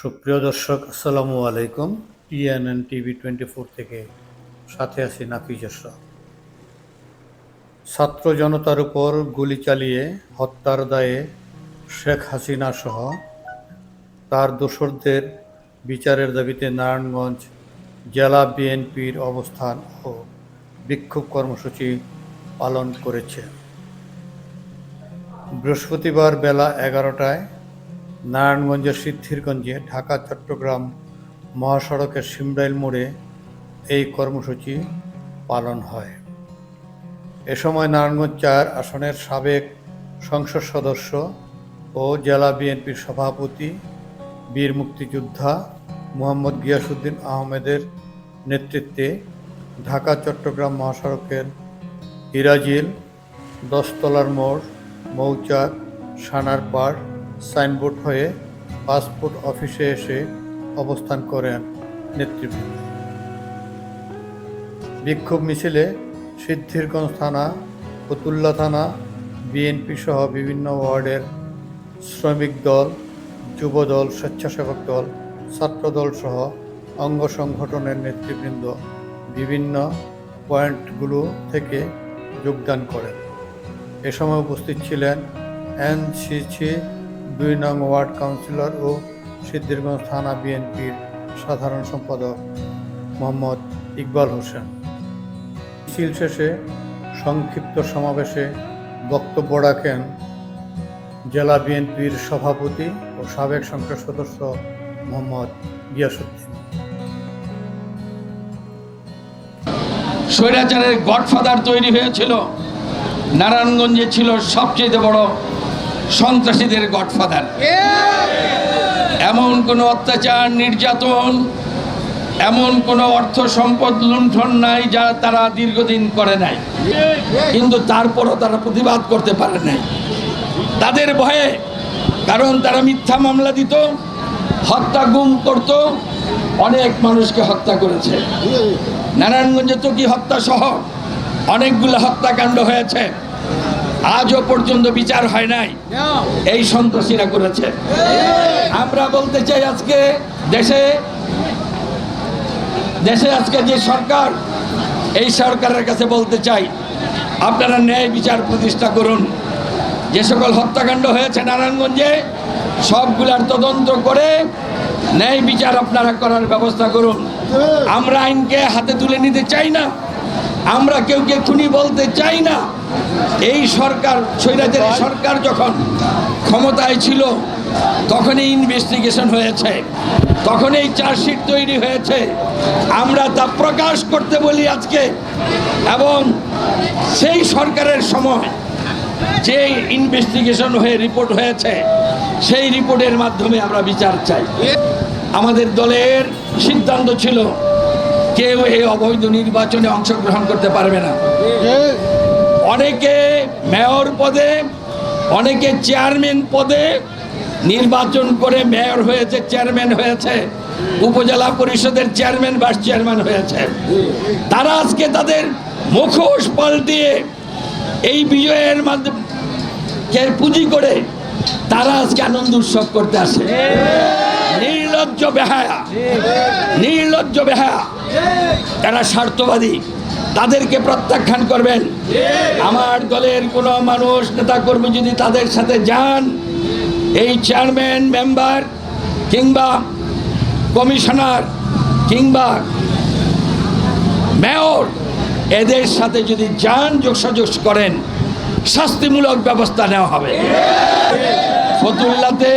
সুপ্রিয় দর্শক, আসসালামু আলাইকুম। টিএনএন টিভি 24 থেকে সাথে আছি নাফিজ আশরাফ। ছাত্র জনতার উপর গুলি চালিয়ে হত্যার দায়ে শেখ হাসিনা সহ তার দোসরদের বিচারের দাবিতে নারায়ণগঞ্জ জেলা বিএনপির অবস্থান ও বিক্ষোভ কর্মসূচি পালন করেছে। বৃহস্পতিবার বেলা 11টায় নারায়ণগঞ্জের সিদ্ধিরগঞ্জে ঢাকা চট্টগ্রাম মহাসড়কের সিমরাইল মোড়ে এই কর্মসূচি পালন হয়। এ সময় নারায়ণগঞ্জ 4 আসনের সাবেক সংসদ সদস্য ও জেলা বিএনপির সভাপতি বীর মুক্তিযোদ্ধা মোহাম্মদ গিয়াসউদ্দিন আহমেদের নেতৃত্বে ঢাকা চট্টগ্রাম মহাসড়কের হিরাজিল, 10 তলার মোড়, মৌচাক, সানার পাড় সাইনবোর্ড হয়ে পাসপোর্ট অফিসে এসে অবস্থান করেন নেতৃবৃন্দ। বিক্ষোভ মিছিলে সিদ্ধিরগঞ্জ থানা, ফতুল্লা থানা, বিএনপি সহ বিভিন্ন ওয়ার্ডের শ্রমিক দল, যুব দল, স্বেচ্ছাসেবক দল, ছাত্রদল সহ অঙ্গ সংগঠনের নেতৃবৃন্দ বিভিন্ন পয়েন্টগুলো থেকে যোগদান করেন। এ সময় উপস্থিত ছিলেন এনসিসি 2 নং ওয়ার্ড কাউন্সিলর ও সিদ্ধিরগঞ্জ থানা বিএনপির সাধারণ সম্পাদক মোহাম্মদ ইকবাল হোসেন। মিছিল শেষে সংক্ষিপ্ত সমাবেশে বক্তব্য রাখেন জেলা বিএনপির সভাপতি ও সাবেক সংসদ সদস্য মোহাম্মদ গিয়াসউদ্দিন। স্বৈরাচারের গডফাদার তৈরি হয়েছিল। নারায়ণগঞ্জে ছিল সবচেয়ে বড় সন্ত্রাসীদের গডফাদার। এমন কোনো অত্যাচার, নির্যাতন, এমন কোনো অর্থ সম্পদ লুণ্ঠন নাই যা তারা দীর্ঘদিন করে নাই, কিন্তু তারপরও তারা প্রতিবাদ করতে পারে নাই তাদের ভয়ে। কারণ তারা মিথ্যা মামলা দিত, হত্যা, গুম করত, অনেক মানুষকে হত্যা করেছে। নারায়ণগঞ্জে তো কি হত্যা সহ অনেকগুলো হত্যাকাণ্ড হয়েছে, আজও পর্যন্ত বিচার হয় নাই, এই সন্ত্রাসীরা করেছে। আমরা বলতে চাই, আজকে দেশে আজকে যে সরকার, এই সরকারের কাছে বলতে চাই, আপনারা ন্যায় বিচার প্রতিষ্ঠা করুন। যে সকল হত্যাকাণ্ড হয়েছে নারায়ণগঞ্জে, সবগুলার তদন্ত করে ন্যায় বিচার আপনারা করার ব্যবস্থা করুন। আমরা আইনকে হাতে তুলে নিতে চাই না, আমরা কেউকে খুনি বলতে চাই না। এই সরকার, স্বৈরাচারী সরকার যখন ক্ষমতায় ছিল তখনই ইনভেস্টিগেশন হয়েছে, তখনই চার্জশিট তৈরি হয়েছে। আমরা তা প্রকাশ করতে বলি আজকে, এবং সেই সরকারের সময় যে ইনভেস্টিগেশন হয়ে রিপোর্ট হয়েছে, সেই রিপোর্টের মাধ্যমে আমরা বিচার চাই। আমাদের দলের সিদ্ধান্ত ছিল কেউ এই অবৈধ নির্বাচনে অংশগ্রহণ করতে পারবে না। অনেকে মেয়র পদে, অনেকে চেয়ারম্যান পদে নির্বাচন করে মেয়র হয়েছে, চেয়ারম্যান হয়েছে, উপজেলা পরিষদের চেয়ারম্যান, ভাইস চেয়ারম্যান হয়েছে। তারা আজকে তাদের মুখোশ পাল্টিয়ে এই বিজয়ের মাধ্যমে পুঁজি করে তারা আজকে আনন্দ উৎসব করতে আসে। নির্লজ্জ বেহায়া, নির্লজ্জ বেহায়া, তারা স্বার্থবাদী, তাদেরকে প্রত্যাখ্যান করবেন। আমার দলের কোনো মানুষ, নেতাকর্মী যদি তাদের সাথে যান, এই চেয়ারম্যান, মেম্বার কিংবা কমিশনার কিংবা মেয়র, এদের সাথে যদি যান, যোগসাযোগ করেন, শাস্তিমূলক ব্যবস্থা নেওয়া হবে। ফতুল্লাতে,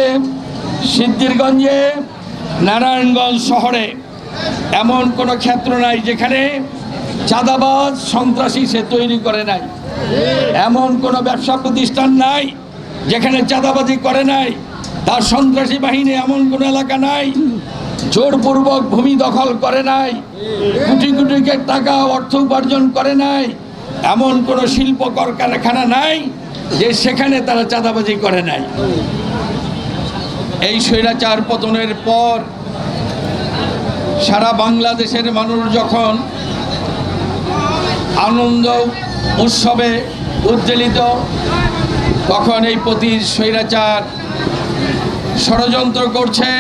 সিদ্ধিরগঞ্জে, নারায়ণগঞ্জ শহরে এমন কোনো ক্ষেত্র নাই যেখানে চাঁদাবাজ, সন্ত্রাসী সে তৈরি করে নাই। এমন কোনো ব্যবসা প্রতিষ্ঠান নাই যেখানে চাঁদাবাজি করে নাই। তার সন্ত্রাসী বাহিনী এমন কোনো এলাকা নাই, জোরপূর্বক ভূমি দখল করে নাই, কোটি কোটি টাকা অর্থ উপার্জন করে নাই। এমন কোনো শিল্প কারখানা নাই যে সেখানে তারা চাঁদাবাজি করে নাই। এই স্বৈরাচার পতনের পর সারা বাংলাদেশের মানুষ যখন আনন্দ উৎসবে উজ্জ্বলিত, তখন এই স্বৈরাচার ষড়যন্ত্র করছে,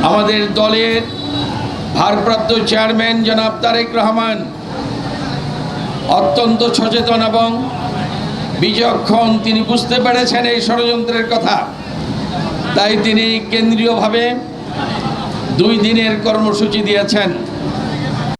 আমাদের দলের ভারপ্রাপ্ত চেয়ারম্যান জনাব তারেক রহমান অত্যন্ত সচেতন এবং বিচক্ষণ। তিনি বুঝতে পেরেছেন এই ষড়যন্ত্রের কথা, তাই তিনি কেন্দ্রীয়ভাবে 2 দিনের কর্মসূচি দিয়েছেন।